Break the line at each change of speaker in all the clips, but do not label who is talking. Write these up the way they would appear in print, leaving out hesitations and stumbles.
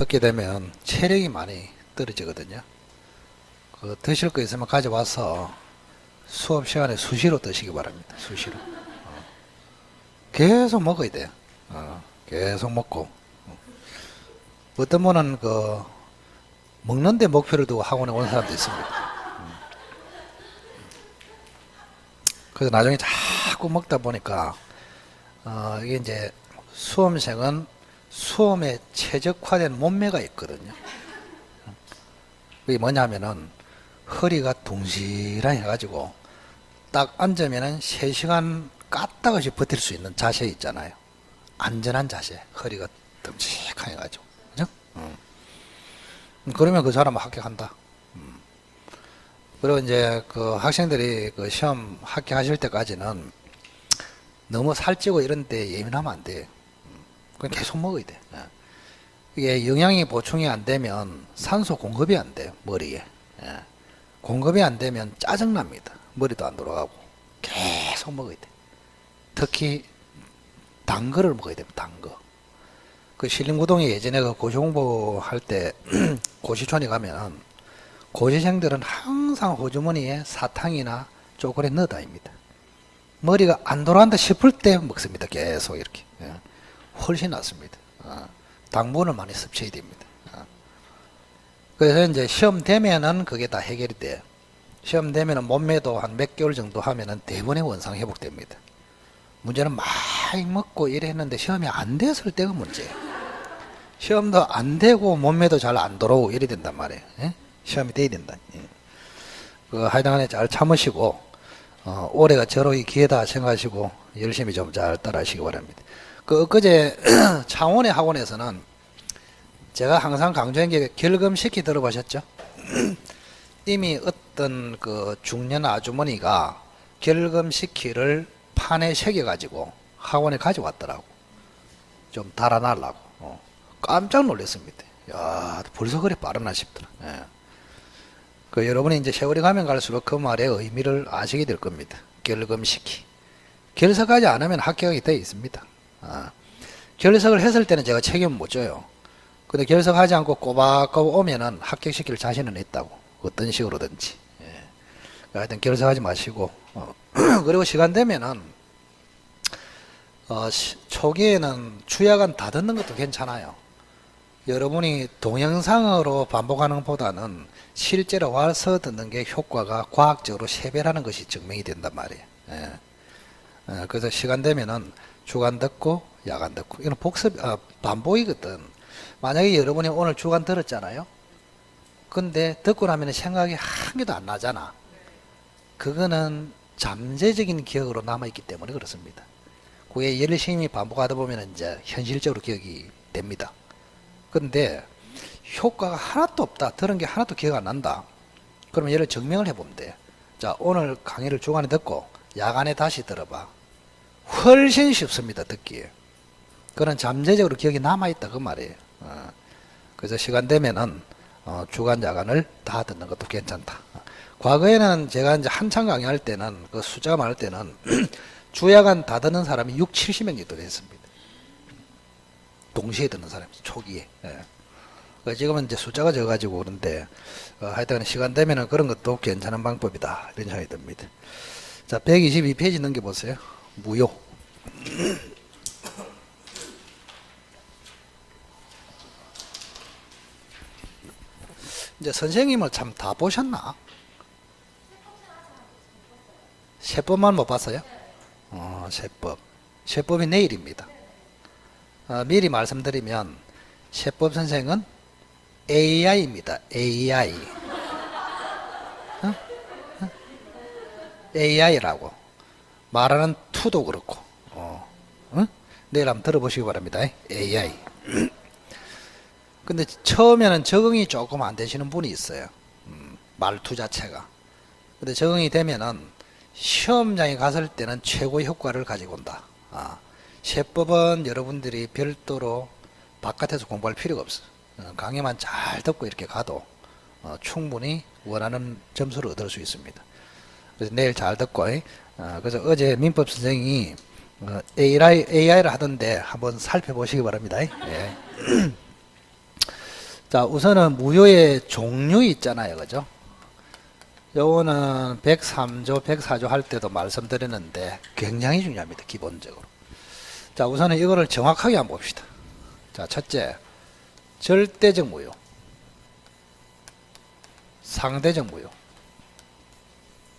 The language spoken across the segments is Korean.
먹게 되면 체력이 많이 떨어지거든요. 드실 거 있으면 가져와서 수업 시간에 수시로 드시기 바랍니다. 수시로. 계속 먹어야 돼요. 계속 먹고. 어떤 분은 먹는데 목표를 두고 학원에 오는 사람도 있습니다. 그래서 나중에 자꾸 먹다 보니까, 이게 이제 수험생은 수험에 최적화된 몸매가 있거든요. 그게 뭐냐면은 허리가 둥실하게 해가지고 딱 앉으면은 3시간 까딱없이 버틸 수 있는 자세 있잖아요. 안전한 자세. 허리가 듬직하게 해가지고. 그죠? 그러면 그 사람은 합격한다. 그리고 이제 학생들이 시험 합격하실 때까지는 너무 살찌고 이런 데 예민하면 안 돼. 그냥 계속 먹어야 돼. 이게 영양이 보충이 안 되면 산소 공급이 안 돼요, 머리에. 공급이 안 되면 짜증납니다. 머리도 안 돌아가고. 계속 먹어야 돼. 특히 단 거를 먹어야 됩니다, 단 거. 신림구동에 예전에 고시 공부할 때 고시촌에 가면 고시생들은 항상 호주머니에 사탕이나 초콜릿 넣어 다닙니다. 머리가 안 돌아간다 싶을 때 먹습니다. 계속 이렇게. 훨씬 낫습니다. 당분을 많이 섭취해야 됩니다. 그래서 이제 시험 되면은 그게 다 해결이 돼요. 시험 되면은 몸매도 한 몇 개월 정도 하면은 대부분의 원상 회복됩니다. 문제는 많이 먹고 이랬는데 시험이 안 됐을 때가 문제예요. 시험도 안 되고 몸매도 잘 안 돌아오고 이래 된단 말이에요. 시험이 돼야 된다. 하여튼간에 잘 참으시고, 올해가 절호의 기회다 생각하시고 열심히 좀 잘 따라하시기 바랍니다. 엊그제 창원의 학원에서는 제가 항상 강조한 게 결금시키 들어보셨죠? 이미 어떤 중년 아주머니가 결금시키를 판에 새겨가지고 학원에 가져왔더라고. 좀 달아나려고. 깜짝 놀랐습니다. 야, 벌써 그래 빠르나 싶더라. 여러분이 이제 세월이 가면 갈수록 그 말의 의미를 아시게 될 겁니다. 결금시키. 결석하지 않으면 합격이 되어 있습니다. 결석을 했을 때는 제가 책임 못 져요. 근데 결석하지 않고 꼬박꼬박 오면은 합격시킬 자신은 있다고. 어떤 식으로든지. 하여튼 결석하지 마시고. 그리고 시간 되면은, 초기에는 주야간 다 듣는 것도 괜찮아요. 여러분이 동영상으로 반복하는 것보다는 실제로 와서 듣는 게 효과가 과학적으로 3배라는 것이 증명이 된단 말이에요. 그래서 시간 되면은 주간 듣고 야간 듣고 이건 반복이거든. 만약에 여러분이 오늘 주간 들었잖아요. 근데 듣고 나면 생각이 한 개도 안 나잖아. 그거는 잠재적인 기억으로 남아있기 때문에 그렇습니다. 그게 열심히 반복하다 보면 이제 현실적으로 기억이 됩니다. 근데 효과가 하나도 없다. 들은 게 하나도 기억 안 난다. 그러면 얘를 증명을 해보면 돼. 자, 오늘 강의를 주간에 듣고 야간에 다시 들어봐. 훨씬 쉽습니다, 듣기에. 그런 잠재적으로 기억이 남아있다, 그 말이에요. 그래서 시간 되면은, 주간, 야간을 다 듣는 것도 괜찮다. 과거에는 제가 이제 한창 강의할 때는, 숫자가 많을 때는, 주야간 다 듣는 사람이 6, 70명 정도 됐습니다. 동시에 듣는 사람이, 초기에. 지금은 이제 숫자가 적어가지고 그런데, 하여튼 시간 되면은 그런 것도 괜찮은 방법이다. 이런 생각이 듭니다. 자, 122페이지 넘겨보세요. 무효. 이제 선생님을 참 다 보셨나? 세법만 못 봤어요? 세법. 세법이 내일입니다. 미리 말씀드리면, 세법 선생은 AI입니다. AI. AI라고. 말하는 투도 그렇고. 내일 한번 들어보시기 바랍니다. AI. 근데 처음에는 적응이 조금 안 되시는 분이 있어요. 말투 자체가. 근데 적응이 되면은 시험장에 갔을 때는 최고의 효과를 가지고 온다. 세법은 여러분들이 별도로 바깥에서 공부할 필요가 없어요. 강의만 잘 듣고 이렇게 가도 충분히 원하는 점수를 얻을 수 있습니다. 그래서 내일 잘 듣고, 그래서 어제 민법 선생님이 AI를 하던데 한번 살펴보시기 바랍니다. 예. 자, 우선은 무효의 종류 있잖아요. 그죠? 요거는 103조, 104조 할 때도 말씀드렸는데 굉장히 중요합니다. 기본적으로. 자, 우선은 이거를 정확하게 한번 봅시다. 자, 첫째, 절대적 무효, 상대적 무효.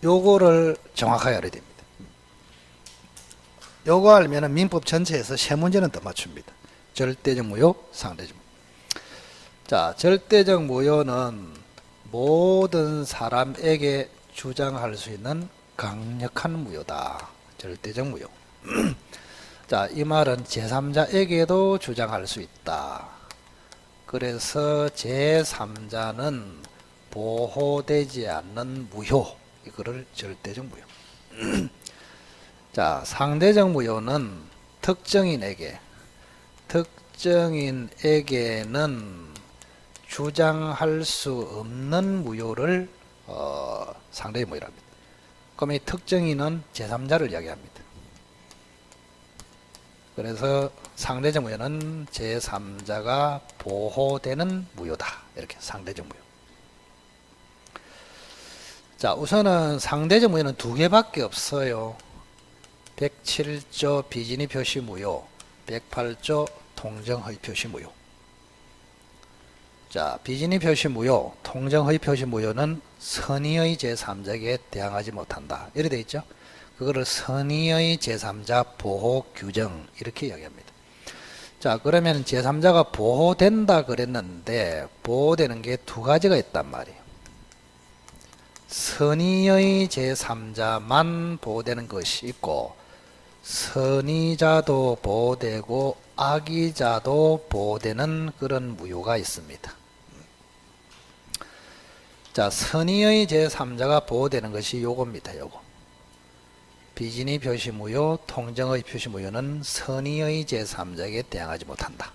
요거를 정확하게 알아야 됩니다. 요거 알면은 민법 전체에서 세 문제는 더 맞춥니다. 절대적 무효, 상대적 무효. 자, 절대적 무효는 모든 사람에게 주장할 수 있는 강력한 무효다. 절대적 무효. 자, 이 말은 제3자에게도 주장할 수 있다. 그래서 제3자는 보호되지 않는 무효. 이거를 절대적 무효. 자, 상대적 무효는 특정인에게는 주장할 수 없는 무효를 상대적 무효랍니다. 그럼 이 특정인은 제3자를 이야기합니다. 그래서 상대적 무효는 제3자가 보호되는 무효다. 이렇게 상대적 무효. 자, 우선은 상대적 무효는 두 개밖에 없어요. 107조 비진의 표시 무효, 108조 통정허위 표시 무효. 자, 비진의 표시 무효, 통정허위 표시 무효는 선의의 제3자에게 대항하지 못한다. 이렇게 되어 있죠. 그거를 선의의 제3자 보호 규정 이렇게 이야기합니다. 자, 그러면 제3자가 보호된다 그랬는데 보호되는 게 두 가지가 있단 말이에요. 선의의 제3자만 보호되는 것이 있고 선의자도 보호되고 악의자도 보호되는 그런 무효가 있습니다. 자, 선의의 제3자가 보호되는 것이 요겁니다. 요거. 비진의 표시 무효, 통정의 표시 무효는 선의의 제3자에게 대항하지 못한다.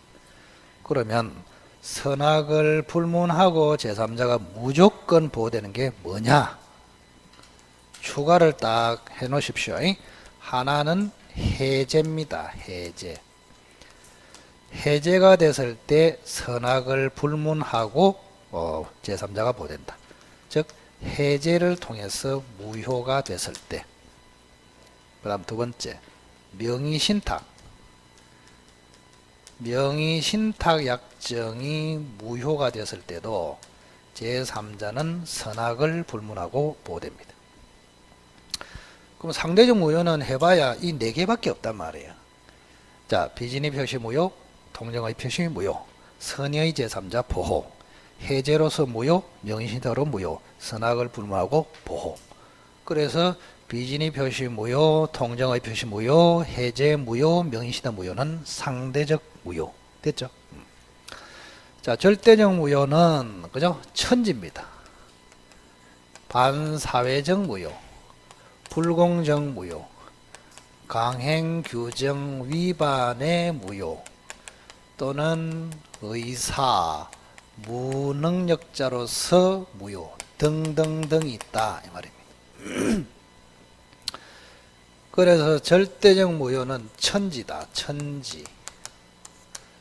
그러면 선악을 불문하고 제3자가 무조건 보호되는 게 뭐냐? 추가를 딱 해 놓으십시오. 하나는 해제입니다. 해제. 해제가 됐을 때 선악을 불문하고 제3자가 보호된다. 즉 해제를 통해서 무효가 됐을 때. 그 다음 두 번째, 명의신탁. 명의신탁 약정이 무효가 됐을 때도 제3자는 선악을 불문하고 보호됩니다. 그럼 상대적 무효는 해봐야 이 네 개밖에 없단 말이에요. 자, 비진의 표시 무효, 통정의 표시 무효, 선의의 제3자 보호, 해제로서 무효, 명의신탁으로 무효, 선악을 불문하고 보호. 그래서 비진의 표시 무효, 통정의 표시 무효, 해제 무효, 명의신탁 무효는 상대적 무효. 됐죠? 자, 절대적 무효는 그죠? 천지입니다. 반사회적 무효, 불공정 무효, 강행 규정 위반의 무효 또는 의사, 무능력자로서 무효 등등등이 있다 이 말입니다. 그래서 절대적 무효는 천지다. 천지.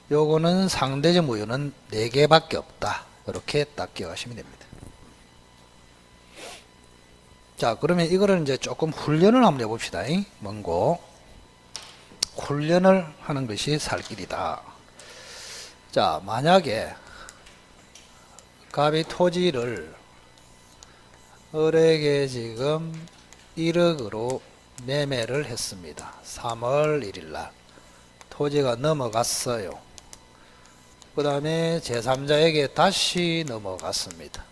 요거는 상대적 무효는 4개밖에 없다. 이렇게 딱 기억하시면 됩니다. 자, 그러면 이거를 이제 조금 훈련을 한번 해봅시다. 뭔고? 훈련을 하는 것이 살 길이다. 자, 만약에 갑이 토지를 을에게 지금 1억으로 매매를 했습니다. 3월 1일 날 토지가 넘어갔어요. 그 다음에 제3자에게 다시 넘어갔습니다.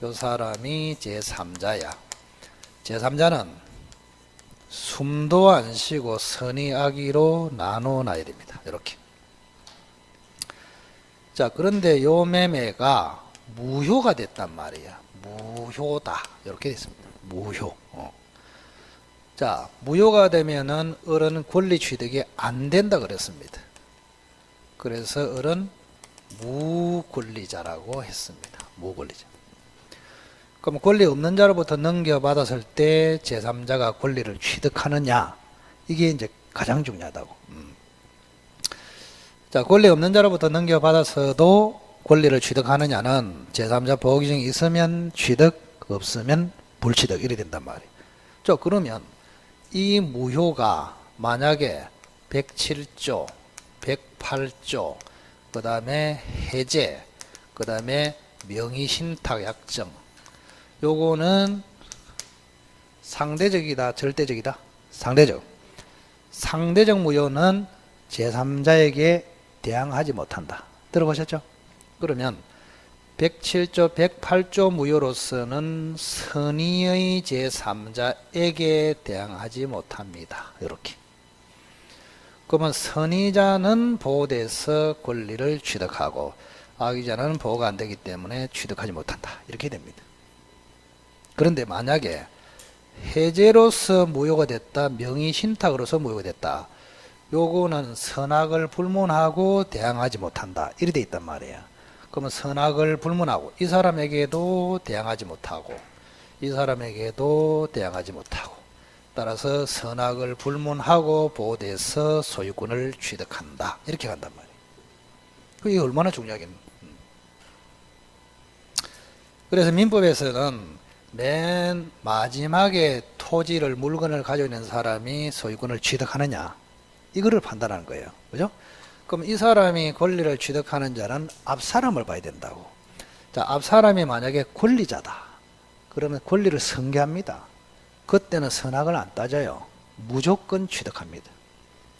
이 사람이 제3자야. 제3자는 숨도 안 쉬고 선의 악의로 나눠놔야 됩니다. 이렇게. 자, 그런데 요 매매가 무효가 됐단 말이야. 무효다. 이렇게 됐습니다. 무효. 자, 무효가 되면은 을은 권리 취득이 안 된다 그랬습니다. 그래서 을은 무권리자라고 했습니다. 무권리자. 그럼 권리 없는 자로부터 넘겨받았을 때 제3자가 권리를 취득하느냐? 이게 이제 가장 중요하다고. 자, 권리 없는 자로부터 넘겨받았어도 권리를 취득하느냐는 제3자 보호규정이 있으면 취득, 없으면 불취득 이래 된단 말이에요. 그러면 이 무효가 만약에 107조, 108조, 그 다음에 해제, 그 다음에 명의신탁 약정, 요거는 상대적이다, 절대적이다? 상대적. 상대적 무효는 제3자에게 대항하지 못한다. 들어보셨죠? 그러면 107조, 108조 무효로서는 선의의 제3자에게 대항하지 못합니다. 이렇게. 그러면 선의자는 보호돼서 권리를 취득하고 악의자는 보호가 안 되기 때문에 취득하지 못한다. 이렇게 됩니다. 그런데 만약에 해제로서 무효가 됐다, 명의신탁으로서 무효가 됐다. 요거는 선악을 불문하고 대항하지 못한다. 이렇게 돼 있단 말이에요. 그러면 선악을 불문하고 이 사람에게도 대항하지 못하고 이 사람에게도 대항하지 못하고 따라서 선악을 불문하고 보호돼서 소유권을 취득한다. 이렇게 간단 말이에요. 그게 얼마나 중요하겠노. 그래서 민법에서는 맨 마지막에 토지를 물건을 가지고 있는 사람이 소유권을 취득하느냐 이거를 판단하는 거예요. 그죠? 그럼 이 사람이 권리를 취득하는 자는 앞 사람을 봐야 된다고. 자, 앞 사람이 만약에 권리자다. 그러면 권리를 승계합니다. 그때는 선악을 안 따져요. 무조건 취득합니다.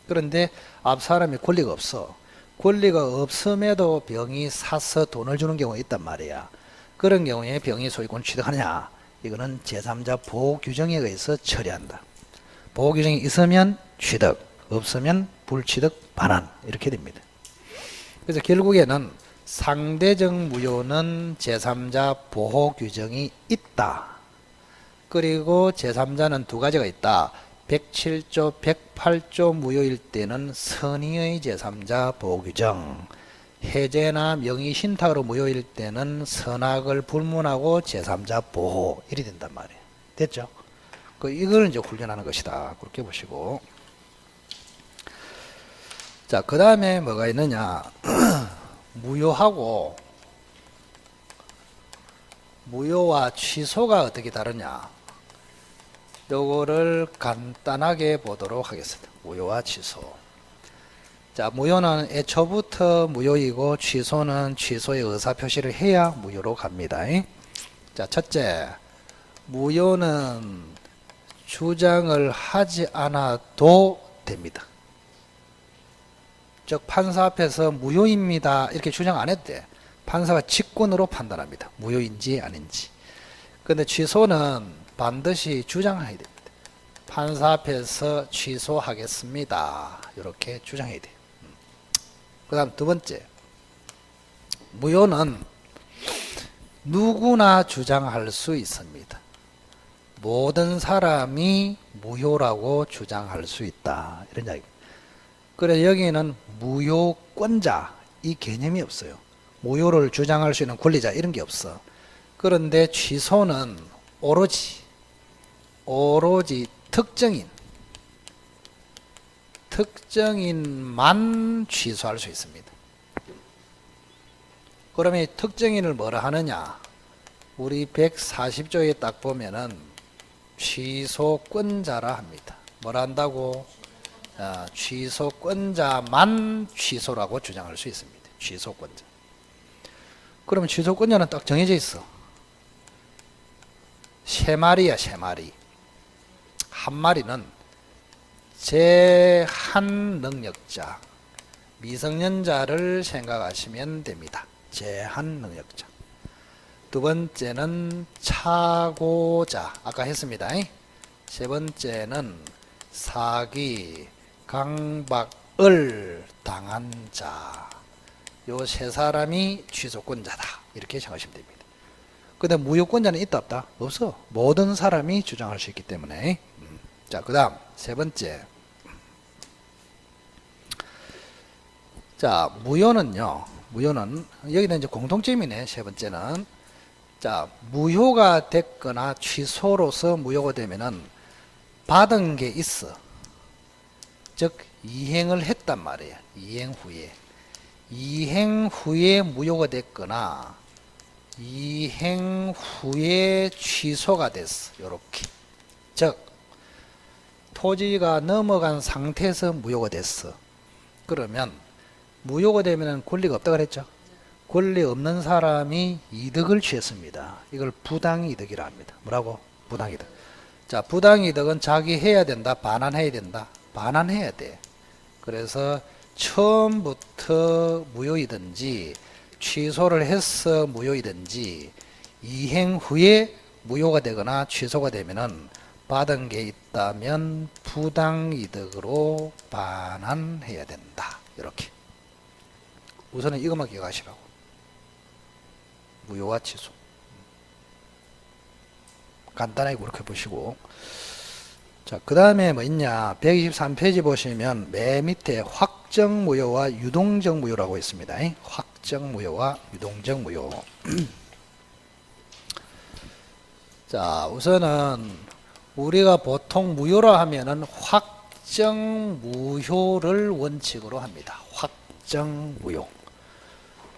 그런데 앞 사람이 권리가 없어. 권리가 없음에도 병이 사서 돈을 주는 경우가 있단 말이야. 그런 경우에 병이 소유권 취득하느냐? 이거는 제3자 보호규정에 의해서 처리한다. 보호규정이 있으면 취득, 없으면 불취득 반환 이렇게 됩니다. 그래서 결국에는 상대적 무효는 제3자 보호규정이 있다. 그리고 제3자는 두 가지가 있다. 107조, 108조 무효일 때는 선의의 제3자 보호규정, 해제나 명의신탁으로 무효일 때는 선악을 불문하고 제3자 보호 이리 된단 말이에요. 됐죠? 이걸 이제 훈련하는 것이다. 그렇게 보시고. 자, 그 다음에 뭐가 있느냐. 무효하고 무효와 취소가 어떻게 다르냐. 요거를 간단하게 보도록 하겠습니다. 무효와 취소. 자, 무효는 애초부터 무효이고 취소는 취소의 의사표시를 해야 무효로 갑니다. 자, 첫째, 무효는 주장을 하지 않아도 됩니다. 즉 판사 앞에서 무효입니다 이렇게 주장 안 해도 돼. 판사가 직권으로 판단합니다. 무효인지 아닌지. 그런데 취소는 반드시 주장해야 됩니다. 판사 앞에서 취소하겠습니다. 이렇게 주장해야 돼요. 그 다음 두 번째, 무효는 누구나 주장할 수 있습니다. 모든 사람이 무효라고 주장할 수 있다. 이런 이야기입니다. 그래서 여기는 무효권자 이 개념이 없어요. 무효를 주장할 수 있는 권리자 이런 게 없어. 그런데 취소는 오로지 특정인만 취소할 수 있습니다. 그러면 이 특정인을 뭐라 하느냐? 우리 140조에 딱 보면은 취소권자라 합니다. 뭐라 한다고? 취소권자만 취소라고 주장할 수 있습니다. 취소권자. 그러면 취소권자는 딱 정해져 있어. 세 마리야, 세 마리. 한 마리는 제한 능력자, 미성년자를 생각하시면 됩니다. 제한 능력자. 두 번째는 차고자, 아까 했습니다. 세 번째는 사기, 강박을 당한 자. 요 세 사람이 취소권자다. 이렇게 생각하시면 됩니다. 근데 무효권자는 있다 없다? 없어. 모든 사람이 주장할 수 있기 때문에. 자, 그 다음 세 번째. 자, 무효는요. 무효는 여기는 이제 공통점이네. 세 번째는. 자, 무효가 됐거나 취소로서 무효가 되면은 받은 게 있어. 즉 이행을 했단 말이에요. 이행 후에. 이행 후에 무효가 됐거나 이행 후에 취소가 됐어. 요렇게. 즉 토지가 넘어간 상태에서 무효가 됐어. 그러면 무효가 되면 권리가 없다 그랬죠. 권리 없는 사람이 이득을 취했습니다. 이걸 부당이득이라 합니다. 뭐라고? 부당이득. 자, 부당이득은 자기 해야 된다, 반환해야 된다. 반환해야 돼. 그래서 처음부터 무효이든지 취소를 해서 무효이든지 이행 후에 무효가 되거나 취소가 되면은 받은 게 있다면 부당이득으로 반환해야 된다. 이렇게. 우선은 이것만 기억하시라고. 무효와 취소. 간단하게 그렇게 보시고. 자, 그 다음에 뭐 있냐. 123페이지 보시면 맨 밑에 확정 무효와 유동적 무효라고 있습니다. 확정 무효와 유동적 무효. 자, 우선은 우리가 보통 무효라 하면은 확정 무효를 원칙으로 합니다. 확정 무효.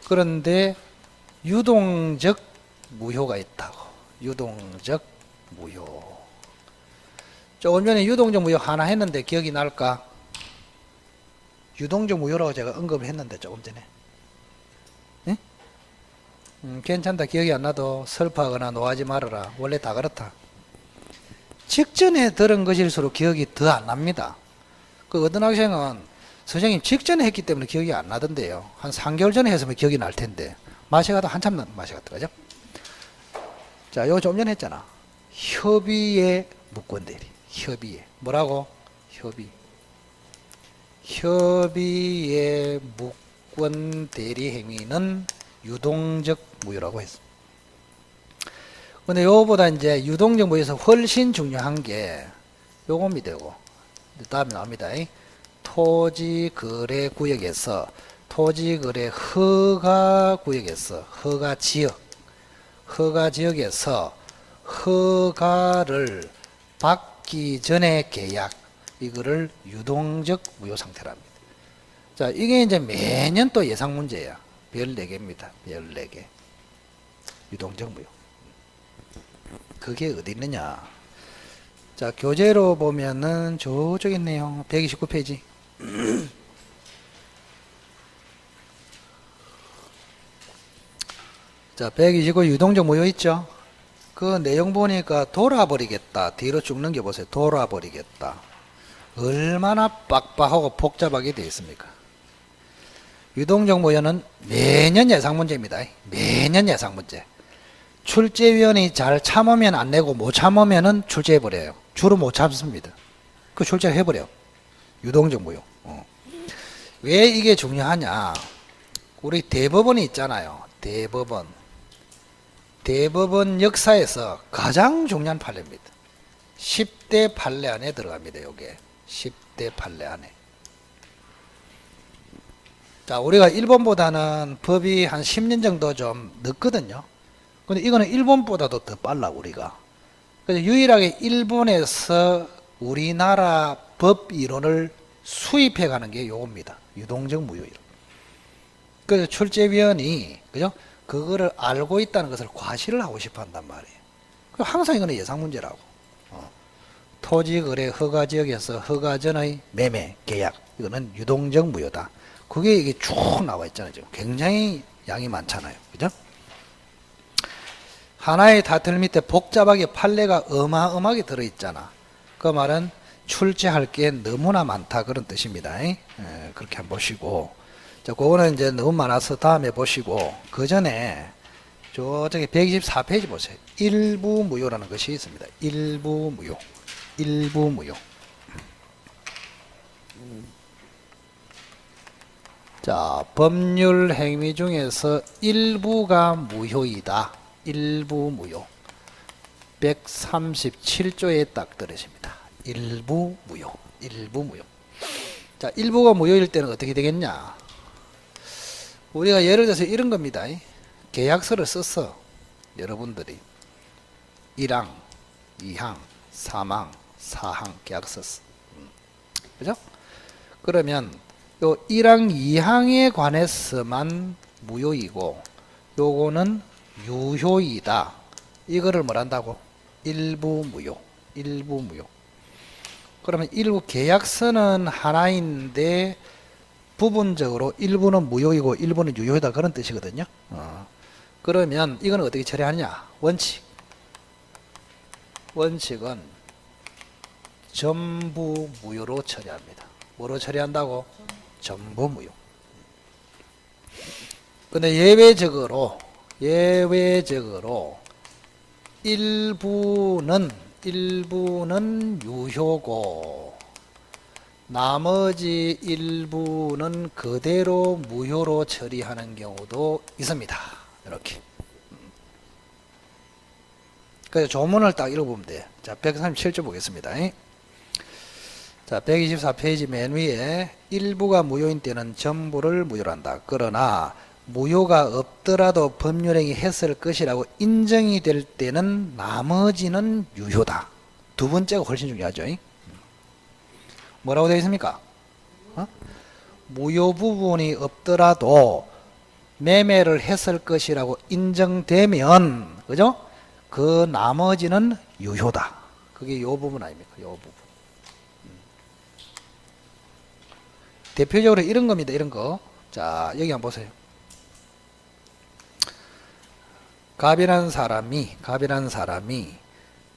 그런데 유동적 무효가 있다고. 유동적 무효. 조금 전에 유동적 무효 하나 했는데 기억이 날까? 유동적 무효라고 제가 언급을 했는데 조금 전에. 응? 괜찮다. 기억이 안 나도 슬퍼하거나 노하지 말아라. 원래 다 그렇다. 직전에 들은 것일수록 기억이 더 안 납니다. 그 어떤 학생은 선생님 직전에 했기 때문에 기억이 안 나던데요. 한 3개월 전에 했으면 기억이 날 텐데. 맛이 가도 한참 맛이 갔더라죠. 자, 요거 좀 전에 했잖아. 협의의 무권대리. 협의의. 뭐라고? 협의. 협의의 무권대리 행위는 유동적 무효라고 했어. 근데 요거보다 이제 유동적 무효에서 훨씬 중요한 게 요겁니다. 요거. 다음에 나옵니다. 토지거래구역에서 토지거래 허가구역에서 허가지역에서 허가를 받기 전에 계약, 이거를 유동적 무효 상태랍니다. 자, 이게 이제 매년 또 예상 문제야. 별 4개입니다. 별 4개. 유동적 무효. 그게 어디 있느냐. 자, 교재로 보면은 저쪽에 있네요. 129페이지. 자, 129 유동적 무효 있죠? 그 내용 보니까 돌아버리겠다. 뒤로 쭉 넘겨보세요. 돌아버리겠다. 얼마나 빡빡하고 복잡하게 되어 있습니까? 유동적 무효는 매년 예상 문제입니다. 매년 예상 문제. 출제위원이 잘 참으면 안 내고 못 참으면은 출제해버려요. 주로 못 참습니다. 그 출제해버려. 유동적 무효. 왜 이게 중요하냐. 우리 대법원이 있잖아요. 대법원 역사에서 가장 중요한 판례입니다. 10대 판례 안에 들어갑니다. 요게 10대 판례 안에. 자, 우리가 일본보다는 법이 한 10년 정도 좀 늦거든요. 근데 이거는 일본보다도 더 빨라 우리가. 그래서 유일하게 일본에서 우리나라 법 이론을 수입해 가는 게 요겁니다. 유동적 무효 이론. 그래서 출제위원이 그죠? 그거를 알고 있다는 것을 과시를 하고 싶어 한단 말이에요. 항상 이거는 예상 문제라고. 토지거래 허가지역에서 허가 전의 매매 계약, 이거는 유동적 무효다. 그게 이게 쭉 나와 있잖아요. 지금 굉장히 양이 많잖아요. 그죠? 하나의 타이틀 밑에 복잡하게 판례가 어마어마하게 들어있잖아. 그 말은 출제할 게 너무나 많다 그런 뜻입니다. 그렇게 한번 보시고. 자, 그거는 이제 너무 많아서 다음에 보시고, 그 전에 저쪽에 124페이지 보세요. 일부 무효라는 것이 있습니다. 일부 무효. 일부 무효. 자, 법률 행위 중에서 일부가 무효이다. 일부 무효. 137조에 딱 들으십니다. 일부 무효. 일부 무효. 자, 일부가 무효일 때는 어떻게 되겠냐? 우리가 예를 들어서 이런 겁니다. 계약서를 썼어. 여러분들이 1항, 2항, 3항, 4항 계약서 썼어. 그죠? 그러면 요 1항 2항에 관해서만 무효이고 요거는 유효이다. 이거를 뭐란다고? 일부 무효. 일부 무효. 그러면 일부 계약서는 하나인데 부분적으로 일부는 무효이고 일부는 유효이다 그런 뜻이거든요. 그러면 이건 어떻게 처리하느냐? 원칙은 전부 무효로 처리합니다. 뭐로 처리한다고? 전부 무효. 근데 예외적으로 일부는 유효고 나머지 일부는 그대로 무효로 처리하는 경우도 있습니다. 이렇게. 그래서 조문을 딱 읽어보면 돼요. 자, 137조 보겠습니다. 자, 124페이지 맨 위에 일부가 무효인 때는 전부를 무효로 한다. 그러나 무효가 없더라도 법률행위 했을 것이라고 인정이 될 때는 나머지는 유효다. 두 번째가 훨씬 중요하죠. 뭐라고 되어 있습니까? 무효 부분이 없더라도 매매를 했을 것이라고 인정되면, 그죠? 그 나머지는 유효다. 그게 요 부분 아닙니까? 요 부분. 대표적으로 이런 겁니다. 이런 거. 자, 여기 한번 보세요. 갑이라는 사람이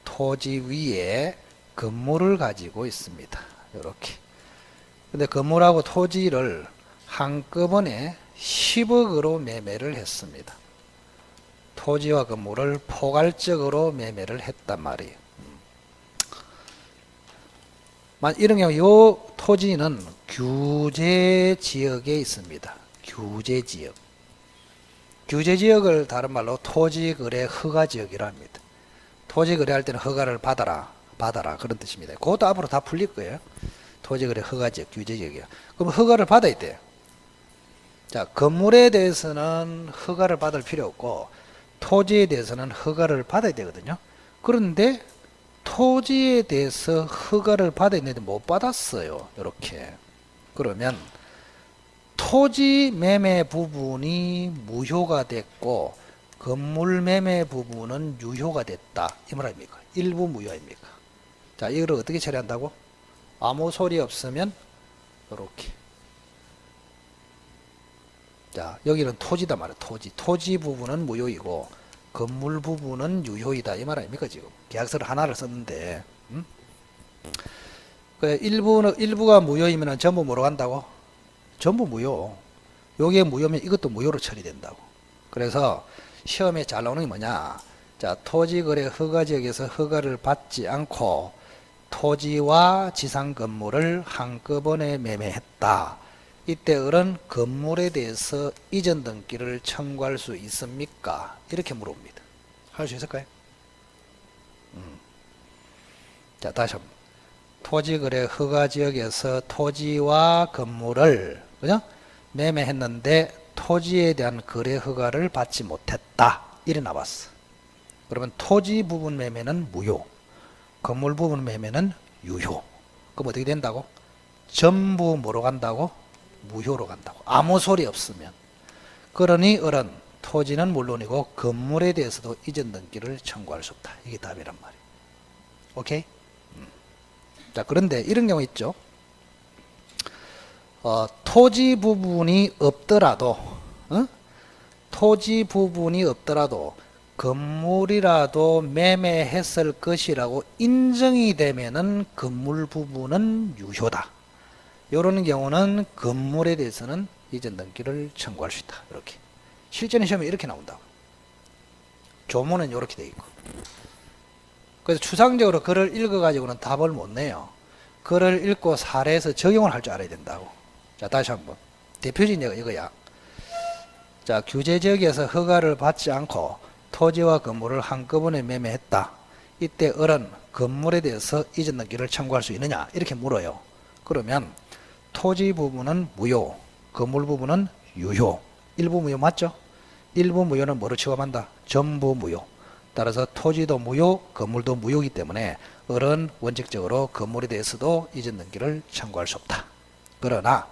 토지 위에 건물을 가지고 있습니다. 이렇게. 근데 건물하고 토지를 한꺼번에 10억으로 매매를 했습니다. 토지와 건물을 포괄적으로 매매를 했단 말이에요. 이런 경우 이 토지는 규제 지역에 있습니다. 규제 지역을 다른 말로 토지거래 허가지역이라 합니다. 토지거래할 때는 허가를 받아라 그런 뜻입니다. 그것도 앞으로 다 풀릴 거예요. 토지거래 허가지역, 규제지역이야. 그럼 허가를 받아야 돼요. 자, 건물에 대해서는 허가를 받을 필요 없고 토지에 대해서는 허가를 받아야 되거든요. 그런데 토지에 대해서 허가를 받아야 되는데 못 받았어요. 이렇게. 그러면 토지 매매 부분이 무효가 됐고 건물 매매 부분은 유효가 됐다. 이 말 아닙니까? 일부 무효입니까? 자, 이걸 어떻게 처리한다고? 아무 소리 없으면 이렇게. 자, 여기는 토지다 말이야. 토지 부분은 무효이고 건물 부분은 유효이다. 이 말 아닙니까? 지금 계약서를 하나를 썼는데 일부가 무효이면 전부 뭐로 간다고? 전부 무효. 요게 무효면 이것도 무효로 처리된다고. 그래서 시험에 잘 나오는 게 뭐냐? 자, 토지거래 허가지역에서 허가를 받지 않고 토지와 지상 건물을 한꺼번에 매매했다. 이때 어른 건물에 대해서 이전 등기를 청구할 수 있습니까? 이렇게 물어봅니다. 할 수 있을까요? 자, 다시 한번. 토지거래 허가지역에서 토지와 건물을, 그죠? 매매했는데 토지에 대한 거래 허가를 받지 못했다. 이래 나왔어. 그러면 토지 부분 매매는 무효, 건물 부분 매매는 유효. 그럼 어떻게 된다고? 전부 뭐로 간다고? 무효로 간다고. 아무 소리 없으면. 그러니 어른 토지는 물론이고 건물에 대해서도 이전 등기를 청구할 수 없다. 이게 답이란 말이에요. 오케이? 자, 그런데 이런 경우 있죠. 토지 부분이 없더라도 건물이라도 매매했을 것이라고 인정이 되면은 건물 부분은 유효다. 이런 경우는 건물에 대해서는 이전 등기를 청구할 수 있다. 이렇게. 실전 시험에 이렇게 나온다고. 조문은 이렇게 돼 있고. 그래서 추상적으로 글을 읽어가지고는 답을 못 내요. 글을 읽고 사례에서 적용을 할 줄 알아야 된다고. 자, 다시 한번. 대표적인 예가 이거야. 자, 규제지역에서 허가를 받지 않고 토지와 건물을 한꺼번에 매매했다. 이때 어른 건물에 대해서 이전 등기를 청구할 수 있느냐? 이렇게 물어요. 그러면 토지 부분은 무효, 건물 부분은 유효. 일부 무효 맞죠? 일부 무효는 뭐로 취급한다? 전부 무효. 따라서 토지도 무효, 건물도 무효이기 때문에 어른 원칙적으로 건물에 대해서도 이전 등기를 청구할 수 없다. 그러나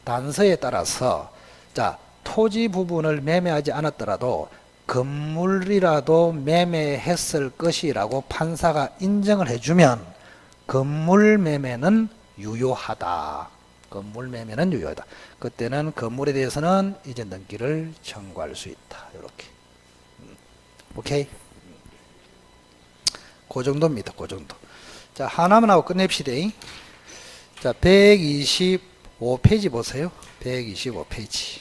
단서에 따라서 자, 토지 부분을 매매하지 않았더라도 건물이라도 매매했을 것이라고 판사가 인정을 해주면 건물 매매는 유효하다. 건물 매매는 유효하다. 그때는 건물에 대해서는 이제 넘기를 청구할 수 있다. 이렇게. 오케이? 그 정도입니다. 그 정도. 자, 하나만 하고 끝냅시다. 자, 125페이지 보세요. 125페이지.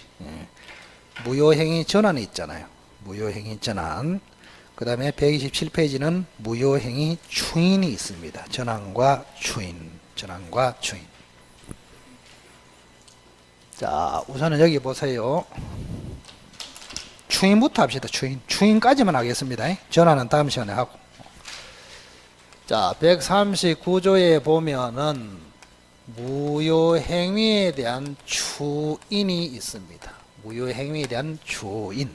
무효행위 전환이 있잖아요. 무효행위 전환. 그 다음에 127페이지는 무효행위 추인이 있습니다. 전환과 추인. 전환과 추인. 자, 우선은 여기 보세요. 추인부터 합시다. 추인. 추인까지만 하겠습니다. 전환은 다음 시간에 하고. 자, 139조에 보면은 무효행위에 대한 추인이 있습니다. 무효행위에 대한 추인.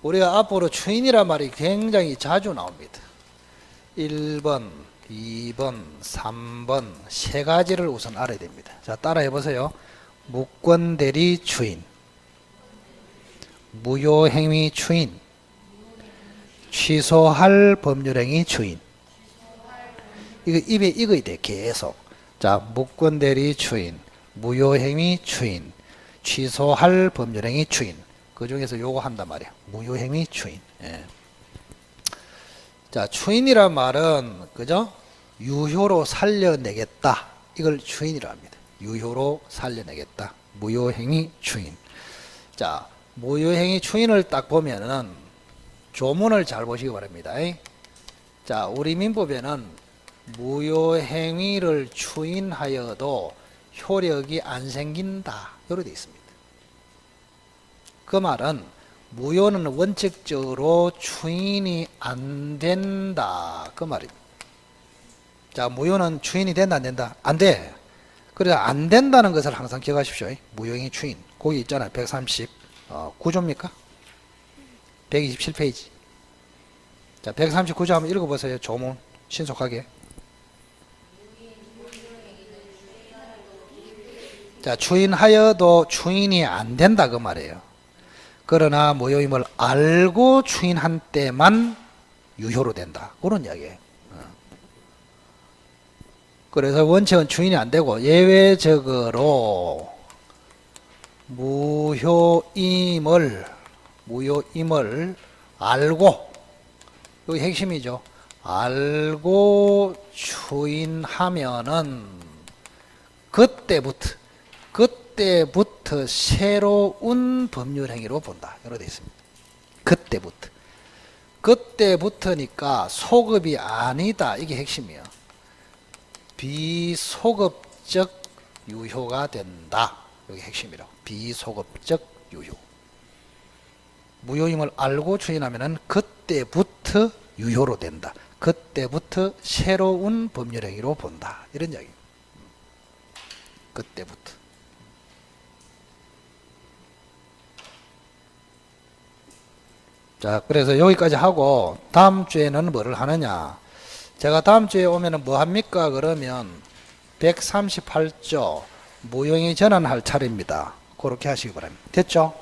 우리가 앞으로 추인이란 말이 굉장히 자주 나옵니다. 1번, 2번, 3번 세 가지를 우선 알아야 됩니다. 자, 따라해 보세요. 무권대리 추인, 무효행위 추인, 취소할 법률행위 추인. 이거 입에 익어야 돼, 계속. 자, 무권대리 추인, 무효행위 추인, 취소할 법률행위 추인. 그 중에서 요거 한단 말이야. 무효행위 추인. 예. 자, 추인이란 말은, 그죠? 유효로 살려내겠다. 이걸 추인이라 합니다. 유효로 살려내겠다. 무효행위 추인. 자, 무효행위 추인을 딱 보면은 조문을 잘 보시기 바랍니다. 자, 우리 민법에는 무효행위를 추인하여도 효력이 안 생긴다. 이렇게 되어 있습니다. 그 말은 무효는 원칙적으로 추인이 안 된다. 그 말입니다. 자, 무효는 추인이 된다, 안 된다? 안 돼. 그래서 안 된다는 것을 항상 기억하십시오. 무효행위 추인. 거기 있잖아요. 139조입니까? 127페이지. 자, 139조 한번 읽어보세요. 조문. 신속하게. 자, 추인하여도 추인이 안 된다. 그 말이에요. 그러나 무효임을 알고 추인한 때만 유효로 된다. 그런 이야기예요. 그래서 원칙은 추인이 안 되고 예외적으로 무효임을 알고, 여기 핵심이죠. 알고 추인하면은 그때부터 새로운 법률행위로 본다. 이렇게 되어 있습니다. 그때부터니까 소급이 아니다. 이게 핵심이에요. 비소급적 유효가 된다. 여기 핵심이라고. 비소급적 유효. 무효임을 알고 추인하면은 그때부터 유효로 된다. 그때부터 새로운 법률행위로 본다. 이런 이야기. 그때부터. 자, 그래서 여기까지 하고 다음 주에는 뭐를 하느냐. 제가 다음 주에 오면은 뭐 합니까? 그러면 138조 무효행위 전환할 차례입니다. 그렇게 하시기 바랍니다. 됐죠?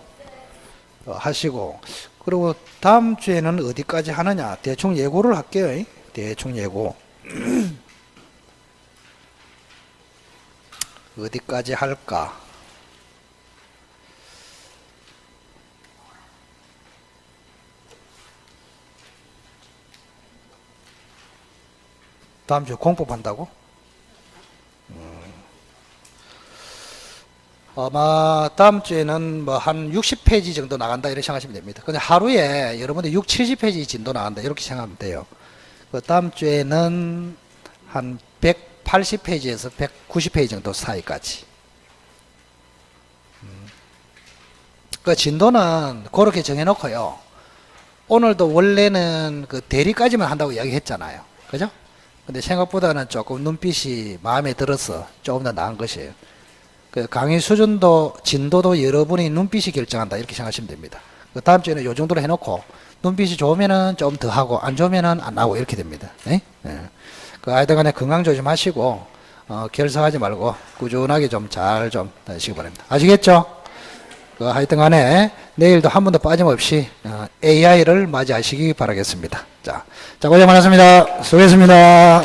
하시고, 그리고 다음 주에는 어디까지 하느냐. 대충 예고를 할게요. 대충 예고. 어디까지 할까? 다음 주에 공법한다고? 아마 다음 주에는 뭐 한 60페이지 정도 나간다 이렇게 생각하시면 됩니다. 근데 하루에 여러분들 6, 70페이지 진도 나간다 이렇게 생각하면 돼요. 그 다음 주에는 한 180페이지에서 190페이지 정도 사이까지. 그 진도는 그렇게 정해놓고요. 오늘도 원래는 그 대리까지만 한다고 이야기했잖아요. 그죠? 근데 생각보다는 조금 눈빛이 마음에 들어서 조금 더 나은 것이에요. 그 강의 수준도 진도도 여러분이 눈빛이 결정한다 이렇게 생각하시면 됩니다. 그 다음 주에는 요 정도로 해놓고 눈빛이 좋으면은 좀 더 하고 안 좋으면은 안 하고 이렇게 됩니다. 네? 네. 그 아이들 간에 건강 조심하시고 결석하지 말고 꾸준하게 좀 잘 좀 하시기 바랍니다. 아시겠죠? 하여튼 간에 내일도 한 번도 빠짐없이 AI를 맞이하시기 바라겠습니다. 자, 고생 많았습니다. 수고했습니다.